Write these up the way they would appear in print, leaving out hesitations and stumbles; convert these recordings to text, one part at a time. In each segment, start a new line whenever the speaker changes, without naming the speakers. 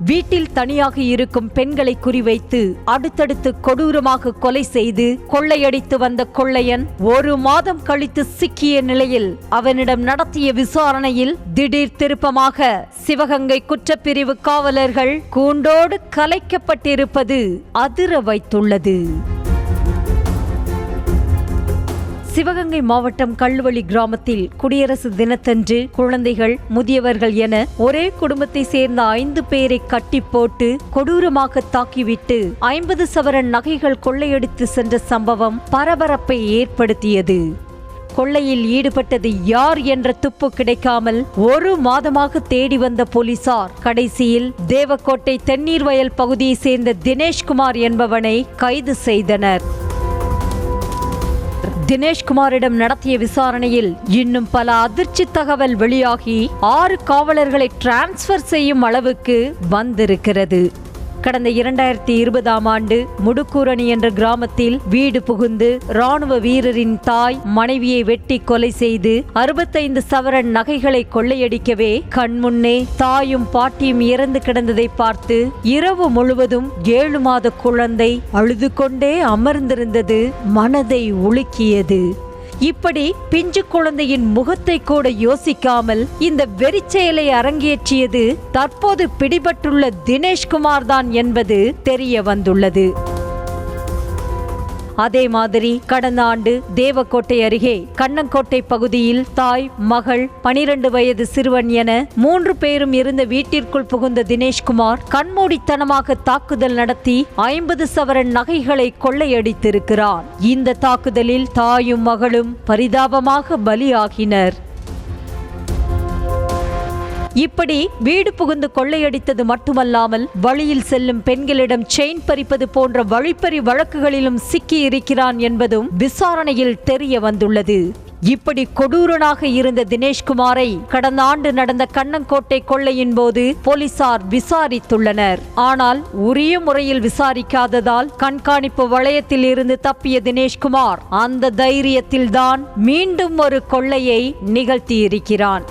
வீட்டில் தனியாக இருக்கும் பெண்களை குறிவைத்து அடுத்தடுத்து கொடூரமாக கொலை செய்து கொள்ளையடித்து வந்த கொள்ளையன் 1 மாதம் கழித்து சிக்கிய நிலையில் அவனிடம் நடத்திய விசாரணையில் திடீர் திருப்பமாக சிவகங்கை குற்றப்பிரிவு காவலர்கள் கூண்டோடு கலைக்கப்பட்டிருப்பது அதிர வைத்துள்ளது. சிவகங்கை மாவட்டம் கள்ளுவழி கிராமத்தில் குடியரசு தினத்தன்று குழந்தைகள், முதியவர்கள் என ஒரே குடும்பத்தை சேர்ந்த 5 பேரை கட்டி போட்டு கொடூரமாக தாக்கிவிட்டு 50 சவரன் நகைகள் கொள்ளையடித்து சென்ற சம்பவம் பரபரப்பை ஏற்படுத்தியது. கொள்ளையில் ஈடுபட்டது யார் என்ற துப்பு கிடைக்காமல் 1 மாதமாக தேடி வந்த போலீசார் கடைசியில் தேவக்கோட்டை தென்னீர் வயல் பகுதியை சேர்ந்த தினேஷ்குமார் என்பவனை கைது செய்தனர். தினேஷ்குமாரிடம் நடத்திய விசாரணையில் இன்னும் பல அதிர்ச்சி தகவல் வெளியாகி 6 காவலர்களை டிரான்ஸ்பர் செய்யும் அளவுக்கு வந்திருக்கிறது. கடந்த 2020ஆம் ஆண்டு முடுக்கூரணி என்ற கிராமத்தில் வீடு புகுந்து ராணுவ வீரரின் தாய் மனைவியை வெட்டி கொலை செய்து 65 சவரன் நகைகளை கொள்ளையடிக்கவே கண்முன்னே தாயும் பாட்டியும் இறந்து கிடந்ததை பார்த்து இரவு முழுவதும் 7 மாத குழந்தை அழுது கொண்டே அமர்ந்திருந்தது மனதை உலுக்கியது. இப்படி பிஞ்சு குழந்தையின் முகத்தை கூட யோசிக்காமல் இந்த வெறிச்செயலை அரங்கேற்றியது தற்போது பிடிபட்டுள்ள தினேஷ்குமார் தான் என்பது தெரிய வந்துள்ளது. அதே மாதிரி கடந்த ஆண்டு தேவக்கோட்டை அருகே கண்ணங்கோட்டை பகுதியில் தாய், மகள், 12 வயது சிறுவன் என 3 பேரும் இருந்த வீட்டிற்குள் புகுந்த தினேஷ்குமார் கண்மூடித்தனமாக தாக்குதல் நடத்தி 50 சவரன் நகைகளை கொள்ளையடித்திருக்கிறார். இந்த தாக்குதலில் தாயும் மகளும் பரிதாபமாக பலியாகினர். இப்படி வீடு புகுந்து கொள்ளையடித்தது மட்டுமல்லாமல் வழியில் செல்லும் பெண்களிடம் செயின் பறிப்பது போன்ற வழிப்பறி வழக்குகளிலும் சிக்கி இருக்கிறான் என்பதும் விசாரணையில் தெரிய வந்துள்ளது. இப்படி கொடூரனாக இருந்த தினேஷ்குமாரை கடந்த ஆண்டு நடந்த கண்ணங்கோட்டை கொள்ளையின் போது போலீசார் விசாரித்துள்ளனர். ஆனால் உரிய முறையில் விசாரிக்காததால் கண்காணிப்பு வளையத்தில் இருந்து தப்பிய தினேஷ்குமார் அந்த தைரியத்தில்தான் மீண்டும் ஒரு கொள்ளையை நிகழ்த்தியிருக்கிறான்.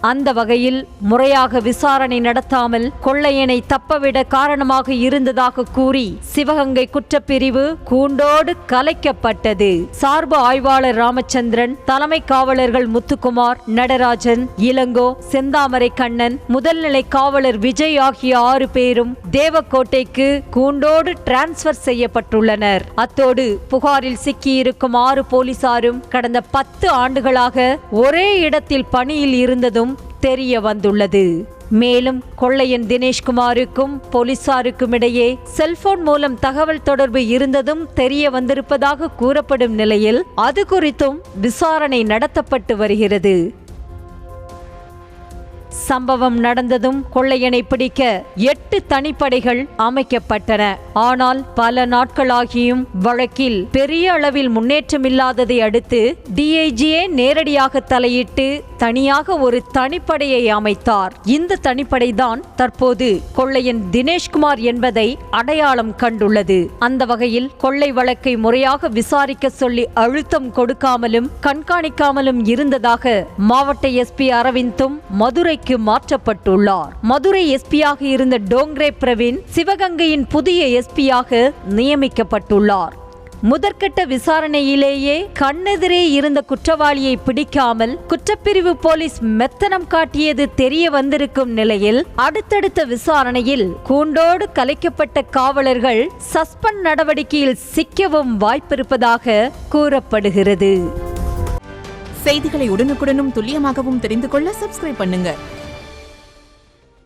அந்த வகையில் முறையாக விசாரணை நடத்தாமல் கொள்ளையனை தப்பவிட காரணமாக இருந்ததாக கூறி சிவகங்கை குற்றப்பிரிவு கூண்டோடு கலைக்கப்பட்டது. சார்பு ஆய்வாளர் ராமச்சந்திரன், தலைமை காவலர்கள் முத்துக்குமார், நடராஜன், இளங்கோ, செந்தாமரை கண்ணன், முதல்நிலை காவலர் விஜய் ஆகிய 6 பேரும் தேவக்கோட்டைக்கு கூண்டோடு டிரான்ஸ்பர் செய்யப்பட்டுள்ளனர். அத்தோடு புகாரில் சிக்கியிருக்கும் 6 போலீசாரும் கடந்த 10 ஆண்டுகளாக ஒரே இடத்தில் பணியில் இருந்ததும் தெரிய வந்துள்ளது. மேலும் கொள்ளையன் தினேஷ்குமாருக்கும் போலீசாருக்கும் இடையே செல்போன் மூலம் தகவல் தொடர்பு இருந்ததும் தெரிய வந்திருப்பதாக கூறப்படும் நிலையில் அது குறித்தும் விசாரணை நடத்தப்பட்டு வருகிறது. சம்பவம் நடந்ததும் கொள்ளையனை பிடிக்க 8 தனிப்படைகள் அமைக்கப்பட்டன. ஆனால் பல நாட்களாகியும் வழக்கில் பெரிய அளவில் முன்னேற்றமில்லாததை அடுத்து டிஐஜியே நேரடியாக தலையிட்டு தனியாக ஒரு தனிப்படையை அமைத்தார். இந்த தனிப்படைதான் தற்போது கொள்ளையன் தினேஷ்குமார் என்பதை அடையாளம் கண்டுள்ளது. அந்த வகையில் கொள்ளை வழக்கை முறையாக விசாரிக்க சொல்லி அழுத்தம் கொடுக்காமலும் கண்காணிக்காமலும் இருந்ததாக மாவட்ட எஸ்பி அரவிந்தும் மதுரைக்கு மாற்றப்பட்டுள்ளார். மதுரை எஸ்பியாக இருந்த டோங்ரே பிரவீன் சிவகங்கையின் புதிய எஸ்பியாக நியமிக்கப்பட்டுள்ளார். முதற்கட்ட விசாரணையிலேயே கண்ணெதிரே இருந்த குற்றவாளியை பிடிக்காமல் குற்றப்பிரிவு போலீஸ் மெத்தனம் காட்டியது தெரிய வந்திருக்கும் நிலையில் அடுத்தடுத்த விசாரணையில் கூண்டோடு கலைக்கப்பட்ட காவலர்கள் சஸ்பெண்ட் நடவடிக்கையில் சிக்கவும் வாய்ப்பிருப்பதாக கூறப்படுகிறது.
செய்திகளை உடனுக்குடனும் துல்லியமாகவும் தெரிந்து கொள்ள சப்ஸ்கிரைப் பண்ணுங்க.